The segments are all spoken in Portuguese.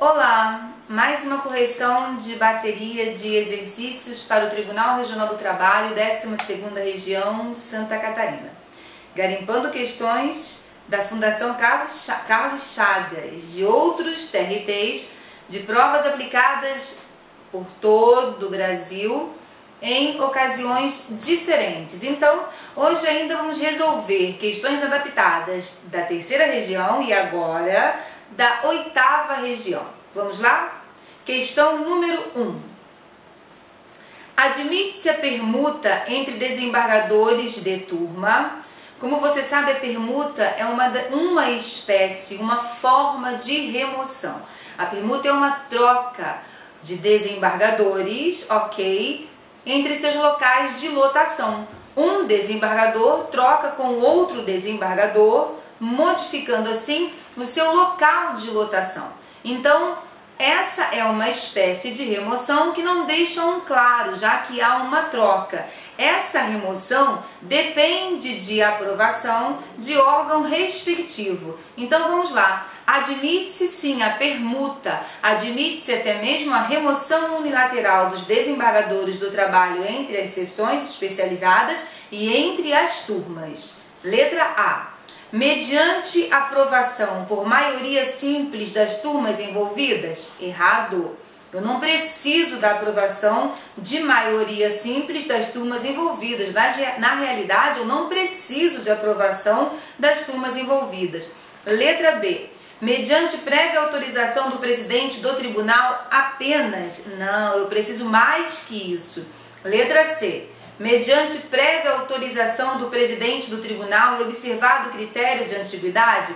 Olá! Mais uma correção de bateria de exercícios para o Tribunal Regional do Trabalho, 12ª Região, Santa Catarina. Garimpando questões da Fundação Carlos Chagas, de outros TRTs, de provas aplicadas por todo o Brasil, em ocasiões diferentes. Então, hoje ainda vamos resolver questões adaptadas da 3ª região e agora da 8ª região. Vamos lá? Questão número 1. Admite-se a permuta entre desembargadores de turma. Como você sabe, a permuta é uma espécie, uma forma de remoção. A permuta é uma troca de desembargadores, ok? Entre seus locais de lotação. Um desembargador troca com outro desembargador, modificando assim o seu local de lotação. Então, essa é uma espécie de remoção que não deixa claro, já que há uma troca. Essa remoção depende de aprovação de órgão respectivo. Então, vamos lá. Admite-se sim a permuta, admite-se até mesmo a remoção unilateral dos desembargadores do trabalho entre as seções especializadas e entre as turmas. Letra A. Mediante aprovação por maioria simples das turmas envolvidas? Errado. Eu não preciso da aprovação de maioria simples das turmas envolvidas. Na realidade, eu não preciso de aprovação das turmas envolvidas. Letra B. Mediante prévia autorização do presidente do tribunal apenas? Não, eu preciso mais que isso. Letra C. Mediante prévia autorização do presidente do tribunal e observado o critério de antiguidade?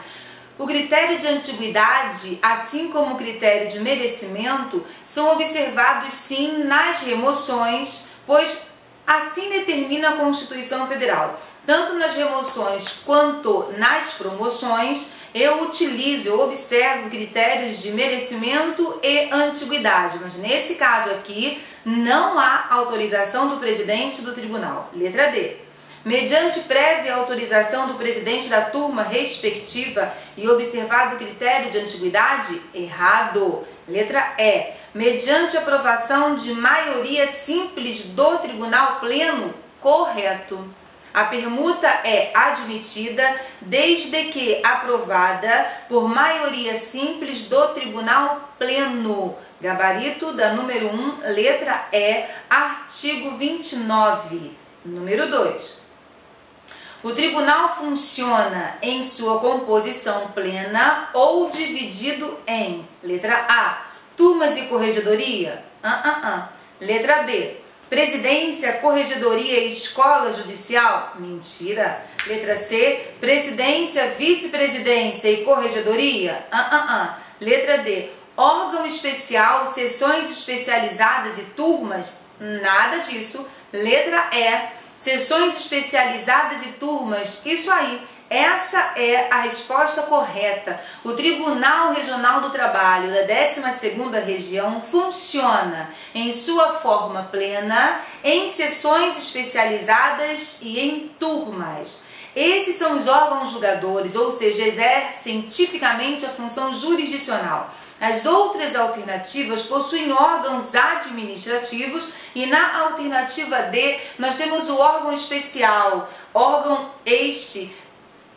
O critério de antiguidade, assim como o critério de merecimento, são observados sim nas remoções, pois assim determina a Constituição Federal. Tanto nas remoções quanto nas promoções, eu observo critérios de merecimento e antiguidade, mas nesse caso aqui não há autorização do presidente do tribunal. Letra D. Mediante prévia autorização do presidente da turma respectiva e observado o critério de antiguidade? Errado. Letra E. Mediante aprovação de maioria simples do tribunal pleno? Correto. A permuta é admitida desde que aprovada por maioria simples do tribunal pleno. Gabarito da número 1, letra E, artigo 29. Número 2. O tribunal funciona em sua composição plena ou dividido em, letra A, turmas e corregedoria? Letra B, presidência, corregedoria e escola judicial? Mentira. Letra C, presidência, vice-presidência e corregedoria? Letra D, órgão especial, sessões especializadas e turmas? Nada disso. Letra E, sessões especializadas e turmas? Isso aí. Essa é a resposta correta. O Tribunal Regional do Trabalho da 12ª Região funciona em sua forma plena, em sessões especializadas e em turmas. Esses são os órgãos julgadores, ou seja, exercem tipicamente a função jurisdicional. As outras alternativas possuem órgãos administrativos e na alternativa D nós temos o órgão especial, órgão este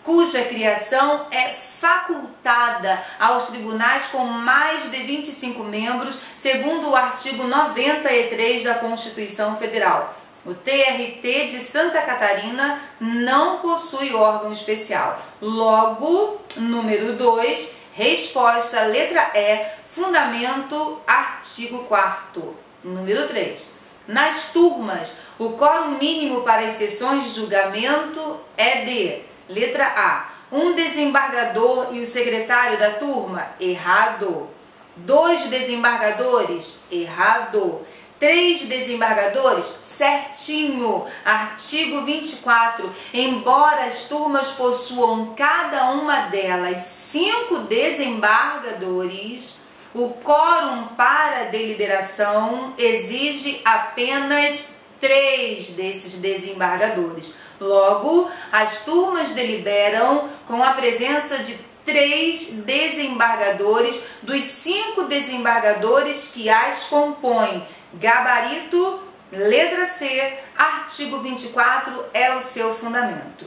cuja criação é facultada aos tribunais com mais de 25 membros, segundo o artigo 93 da Constituição Federal. O TRT de Santa Catarina não possui órgão especial. Logo, número 2, resposta letra E, fundamento, artigo 4º. Número 3. Nas turmas, o quórum mínimo para as sessões de julgamento é de... Letra A, um desembargador e o secretário da turma? Errado. 2 desembargadores? Errado. 3 desembargadores? Certinho. Artigo 24. Embora as turmas possuam cada uma delas 5 desembargadores, o quórum para deliberação exige apenas 3 desses desembargadores. Logo, as turmas deliberam com a presença de 3 desembargadores dos 5 desembargadores que as compõem. Gabarito, letra C, artigo 24 é o seu fundamento.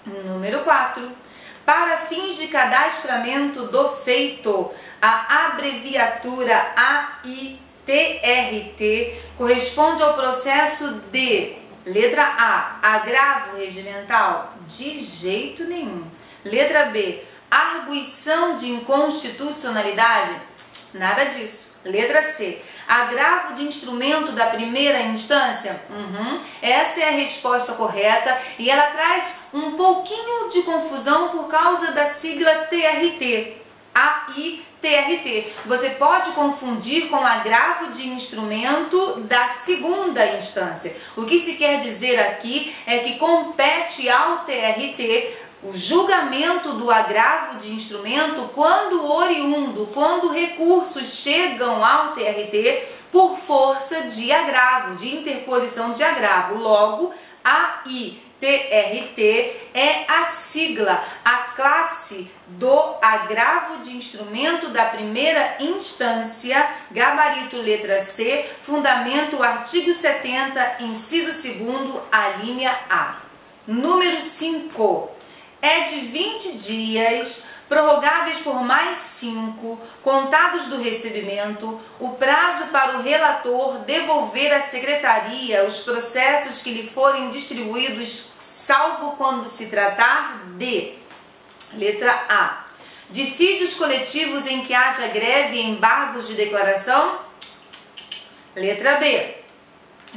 Número 4. Para fins de cadastramento do feito, a abreviatura AITRT corresponde ao processo de, letra A, agravo regimental? De jeito nenhum. Letra B, arguição de inconstitucionalidade? Nada disso. Letra C, agravo de instrumento da primeira instância? Essa é a resposta correta e ela traz um pouquinho de confusão por causa da sigla TRT. AITRT. Você pode confundir com agravo de instrumento da segunda instância. O que se quer dizer aqui é que compete ao TRT o julgamento do agravo de instrumento quando oriundo, quando recursos chegam ao TRT por força de agravo, de interposição de agravo. Logo, AITRT é a sigla, a classe do agravo de instrumento da primeira instância, gabarito letra C, fundamento artigo 70, inciso 2º, a linha A. Número 5. É de 20 dias, prorrogáveis por mais 5, contados do recebimento, o prazo para o relator devolver à secretaria os processos que lhe forem distribuídos, salvo quando se tratar de, letra A, dissídios coletivos em que haja greve e embargos de declaração? Letra B,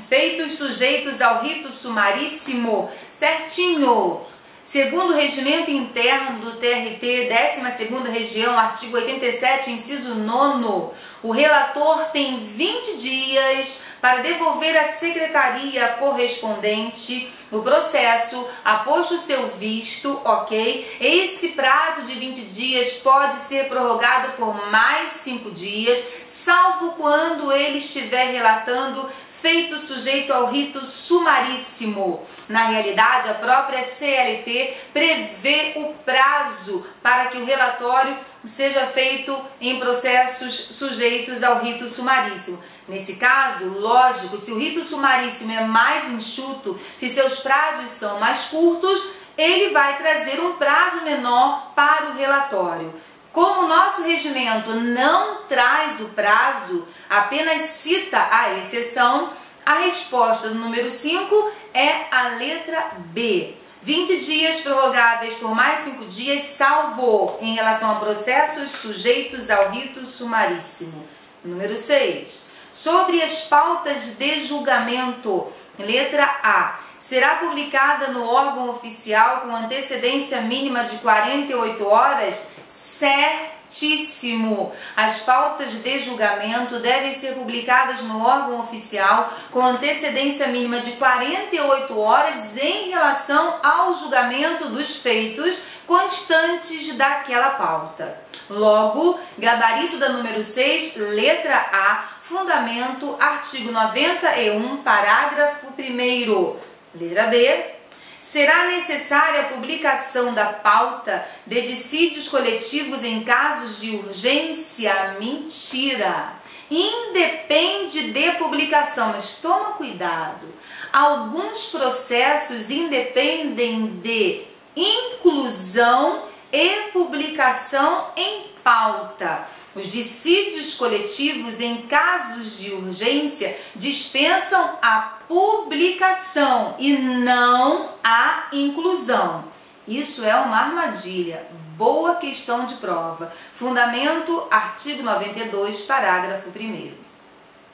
feitos sujeitos ao rito sumaríssimo? Certinho! Segundo o regimento interno do TRT, 12ª região, artigo 87, inciso 9º, o relator tem 20 dias para devolver à secretaria correspondente o processo, após o seu visto, ok? Esse prazo de 20 dias pode ser prorrogado por mais 5 dias, salvo quando ele estiver relatando feito sujeito ao rito sumaríssimo. Na realidade, a própria CLT prevê o prazo para que o relatório seja feito em processos sujeitos ao rito sumaríssimo. Nesse caso, lógico, se o rito sumaríssimo é mais enxuto, se seus prazos são mais curtos, ele vai trazer um prazo menor para o relatório. Como o nosso regimento não traz o prazo, apenas cita a exceção, a resposta do número 5 é a letra B. 20 dias prorrogáveis por mais 5 dias, salvo em relação a processos sujeitos ao rito sumaríssimo. Número 6. Sobre as pautas de julgamento, letra A, será publicada no órgão oficial com antecedência mínima de 48 horas? Certíssimo! As pautas de julgamento devem ser publicadas no órgão oficial com antecedência mínima de 48 horas em relação ao julgamento dos feitos constantes daquela pauta. Logo, gabarito da número 6, letra A, fundamento, artigo 91, parágrafo 1º. Letra B. Será necessária a publicação da pauta de dissídios coletivos em casos de urgência? Mentira! Independe de publicação, mas toma cuidado. Alguns processos independem de inclusão e publicação em pauta. Os dissídios coletivos em casos de urgência dispensam a publicação e não a inclusão. Isso é uma armadilha. Boa questão de prova. Fundamento, artigo 92, parágrafo 1º.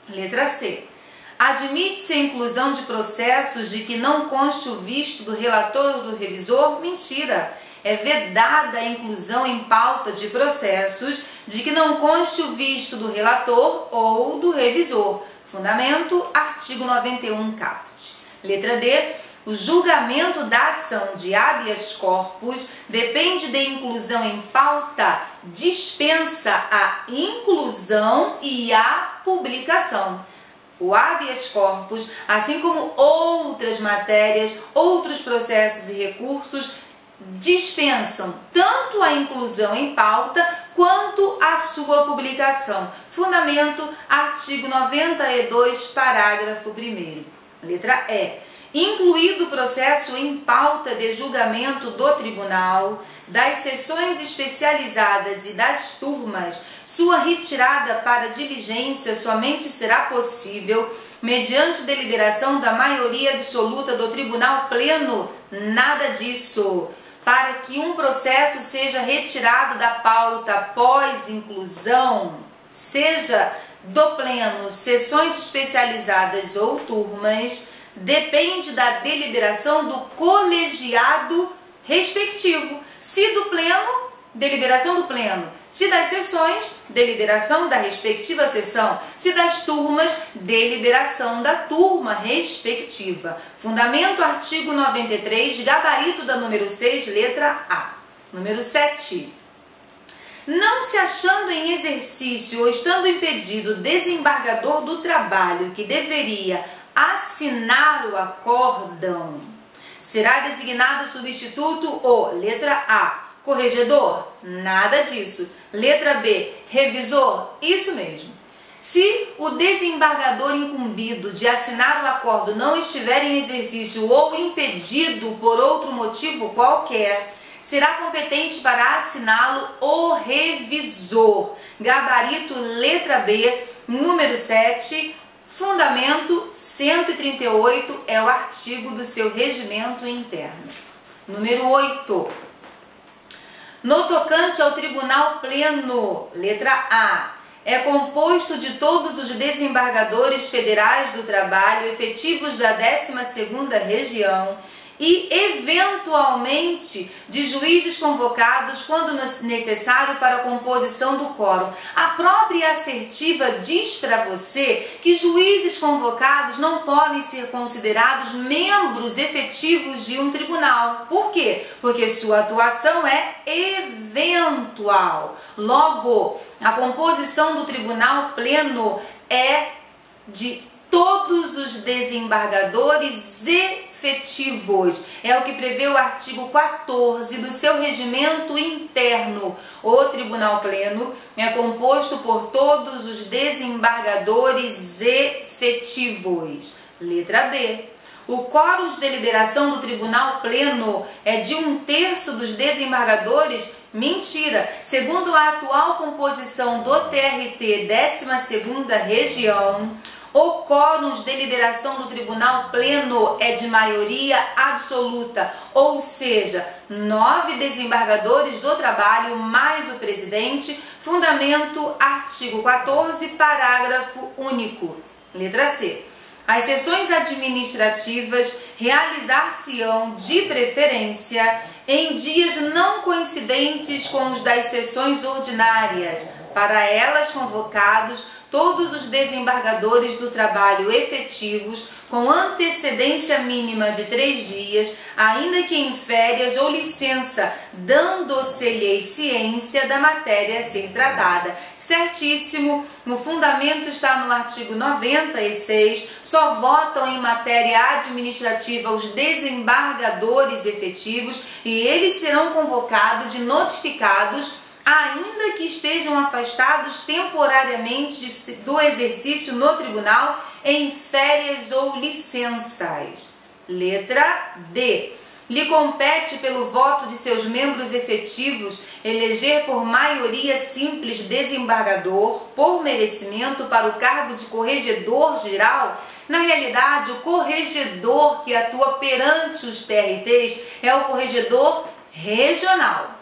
Letra C. Admite-se a inclusão de processos de que não conste o visto do relator ou do revisor? Mentira! É vedada a inclusão em pauta de processos de que não conste o visto do relator ou do revisor. Fundamento, artigo 91, caput. Letra D. O julgamento da ação de habeas corpus depende de inclusão em pauta, dispensa a inclusão e a publicação. O habeas corpus, assim como outras matérias, outros processos e recursos, dispensam tanto a inclusão em pauta quanto a sua publicação. Fundamento, artigo 92, parágrafo 1º. Letra E. Incluído o processo em pauta de julgamento do tribunal, das sessões especializadas e das turmas, sua retirada para diligência somente será possível mediante deliberação da maioria absoluta do tribunal pleno. Nada disso. Para que um processo seja retirado da pauta após inclusão, seja do pleno, sessões especializadas ou turmas, depende da deliberação do colegiado respectivo. Se do pleno, deliberação do pleno. Se das sessões, deliberação da respectiva sessão. Se das turmas, deliberação da turma respectiva. Fundamento, artigo 93, gabarito da número 6, letra A. Número 7. Não se achando em exercício ou estando impedido o desembargador do trabalho que deveria assinar o acórdão, será designado substituto o, letra A, corregedor? Nada disso. Letra B, revisor? Isso mesmo. Se o desembargador incumbido de assinar o acordo não estiver em exercício ou impedido por outro motivo qualquer, será competente para assiná-lo o revisor. Gabarito, letra B, número 7, fundamento 138 é o artigo do seu regimento interno. Número 8. No tocante ao tribunal pleno, letra A, é composto de todos os desembargadores federais do trabalho efetivos da 12ª região e, eventualmente, de juízes convocados quando necessário para a composição do quórum. A própria assertiva diz para você que juízes convocados não podem ser considerados membros efetivos de um tribunal. Por quê? Porque sua atuação é eventual. Logo, a composição do tribunal pleno é de todos os desembargadores efetivos. É o que prevê o artigo 14 do seu regimento interno. O tribunal pleno é composto por todos os desembargadores efetivos. Letra B. O quórum de deliberação do tribunal pleno é de 1/3 dos desembargadores? Mentira! Segundo a atual composição do TRT 12ª região, o quórum de deliberação do tribunal pleno é de maioria absoluta, ou seja, 9 desembargadores do trabalho mais o presidente. Fundamento, artigo 14, parágrafo único. Letra C. As sessões administrativas realizar-se-ão, de preferência, em dias não coincidentes com os das sessões ordinárias, para elas convocados todos os desembargadores do trabalho efetivos com antecedência mínima de 3 dias, ainda que em férias ou licença, dando-se-lhes ciência da matéria a ser tratada. Certíssimo, o fundamento está no artigo 96, só votam em matéria administrativa os desembargadores efetivos e eles serão convocados e notificados ainda que estejam afastados temporariamente do exercício no tribunal em férias ou licenças. Letra D. Lhe compete, pelo voto de seus membros efetivos, eleger por maioria simples desembargador, por merecimento, para o cargo de corregedor geral. Na realidade, o corregedor que atua perante os TRTs é o corregedor regional.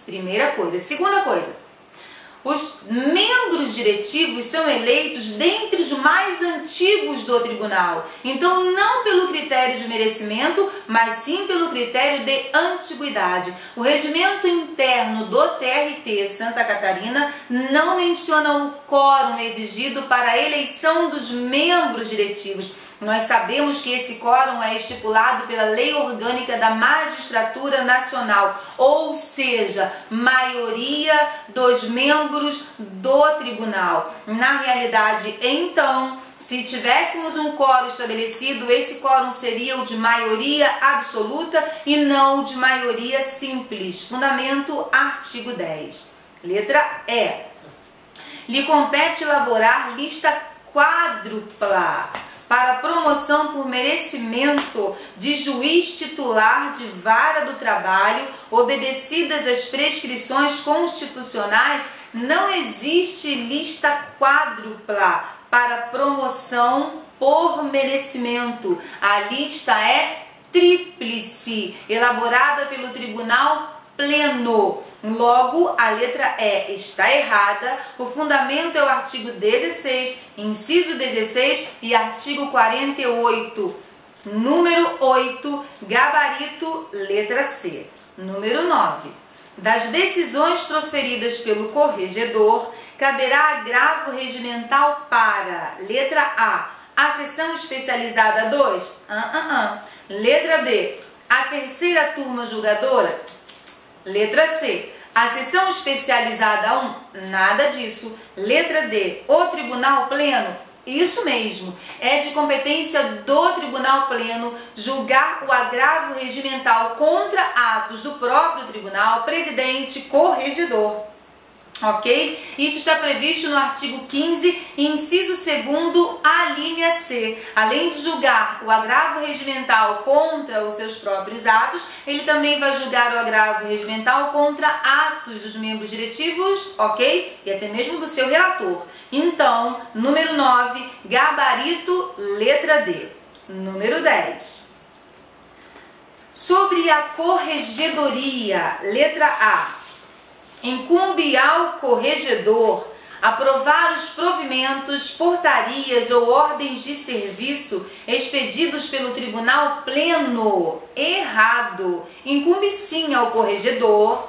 Primeira coisa. Segunda coisa, os membros diretivos são eleitos dentre os mais antigos do tribunal. Então, não pelo critério de merecimento, mas sim pelo critério de antiguidade. O regimento interno do TRT Santa Catarina não menciona o quórum exigido para a eleição dos membros diretivos. Nós sabemos que esse quórum é estipulado pela Lei Orgânica da Magistratura Nacional, ou seja, maioria dos membros do tribunal. Na realidade, então, se tivéssemos um quórum estabelecido, esse quórum seria o de maioria absoluta e não o de maioria simples. Fundamento, artigo 10. Letra E. Lhe compete elaborar lista quádrupla para promoção por merecimento de juiz titular de vara do trabalho, obedecidas as prescrições constitucionais. Não existe lista quádrupla para promoção por merecimento. A lista é tríplice, elaborada pelo Tribunal Pleno. Logo, a letra E está errada. O fundamento é o artigo 16, inciso 16 e artigo 48. Número 8, gabarito, letra C. Número 9. Das decisões proferidas pelo corregedor, caberá agravo regimental para, letra A seção especializada 2? Letra B, a terceira turma julgadora? Letra C, a seção especializada 1? Nada disso. Letra D, o Tribunal Pleno? Isso mesmo, é de competência do Tribunal Pleno julgar o agravo regimental contra atos do próprio tribunal, presidente, corregedor. Ok? Isso está previsto no artigo 15, inciso 2º, a linha C. Além de julgar o agravo regimental contra os seus próprios atos, ele também vai julgar o agravo regimental contra atos dos membros diretivos, ok? E até mesmo do seu relator. Então, número 9, gabarito, letra D. Número 10. Sobre a corregedoria, letra A. Incumbe ao corregedor aprovar os provimentos, portarias ou ordens de serviço expedidos pelo Tribunal Pleno. Errado. Incumbe sim ao corregedor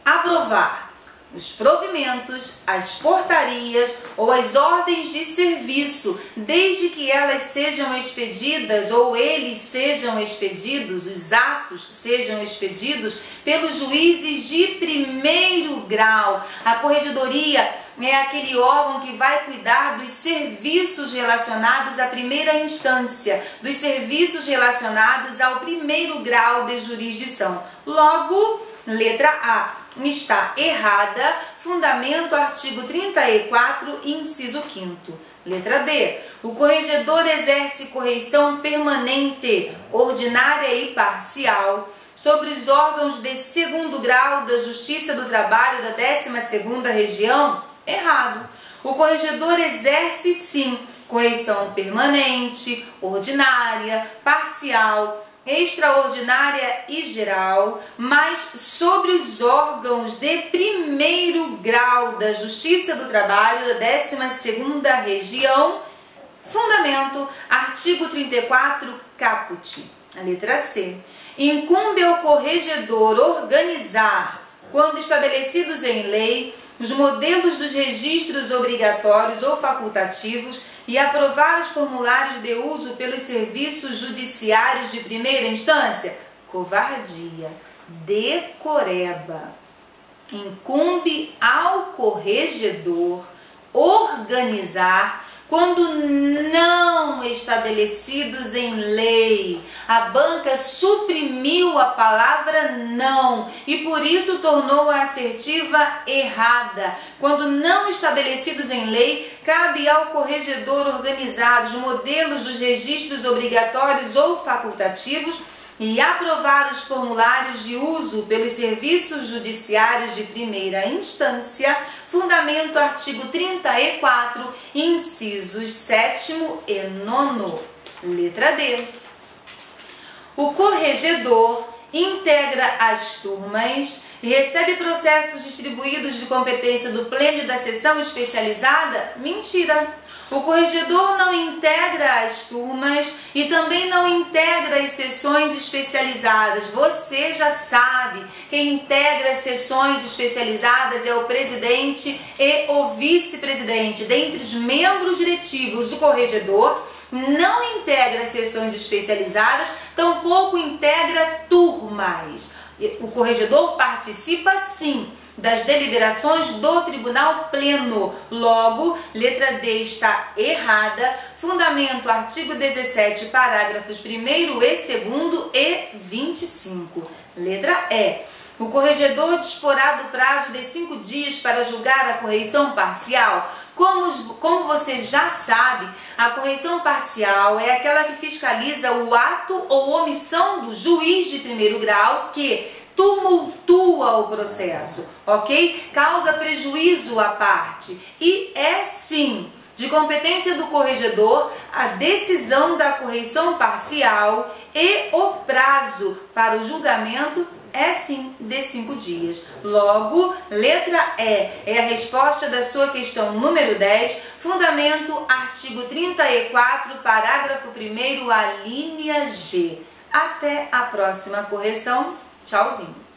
aprovar os provimentos, as portarias ou as ordens de serviço, desde que elas sejam expedidas ou eles sejam expedidos, os atos sejam expedidos pelos juízes de primeiro grau. A corregedoria é aquele órgão que vai cuidar dos serviços relacionados à primeira instância, dos serviços relacionados ao primeiro grau de jurisdição. Logo, letra A está errada. Fundamento, artigo 34, inciso 5º. Letra B. O corregedor exerce correição permanente, ordinária e parcial sobre os órgãos de segundo grau da Justiça do Trabalho da 12ª Região? Errado. O corregedor exerce sim correição permanente, ordinária, parcial, extraordinária e geral, mas sobre os órgãos de primeiro grau da Justiça do Trabalho da 12ª Região. Fundamento, artigo 34, caput. A letra C. Incumbe ao corregedor organizar, quando estabelecidos em lei, os modelos dos registros obrigatórios ou facultativos e aprovar os formulários de uso pelos serviços judiciários de primeira instância? Covardia. Decoreba. Incumbe ao corregedor organizar, quando não estabelecidos em lei. A banca suprimiu a palavra não e por isso tornou a assertiva errada. Quando não estabelecidos em lei, cabe ao corregedor organizar os modelos dos registros obrigatórios ou facultativos e aprovar os formulários de uso pelos serviços judiciários de primeira instância. Fundamento, artigo 34, incisos 7º e 9º. Letra D. O corregedor integra as turmas e recebe processos distribuídos de competência do pleno e da seção especializada? Mentira! O corregedor não integra as turmas e também não integra as sessões especializadas. Você já sabe, quem integra as sessões especializadas é o presidente e o vice-presidente. Dentre os membros diretivos, o corregedor não integra sessões especializadas, tampouco integra turmas. O corregedor participa sim das deliberações do Tribunal Pleno. Logo, letra D está errada. Fundamento, artigo 17, parágrafos 1º e 2º e 25. Letra E. O corregedor disporá do prazo de 5 dias para julgar a correição parcial. Como você já sabe, a correição parcial é aquela que fiscaliza o ato ou omissão do juiz de primeiro grau que tumultua o processo, ok? Causa prejuízo à parte e é sim de competência do corregedor a decisão da correição parcial e o prazo para o julgamento é sim de 5 dias. Logo, letra E é a resposta da sua questão número 10, fundamento, artigo 34, parágrafo 1º, a linha G. Até a próxima correção. Tchauzinho!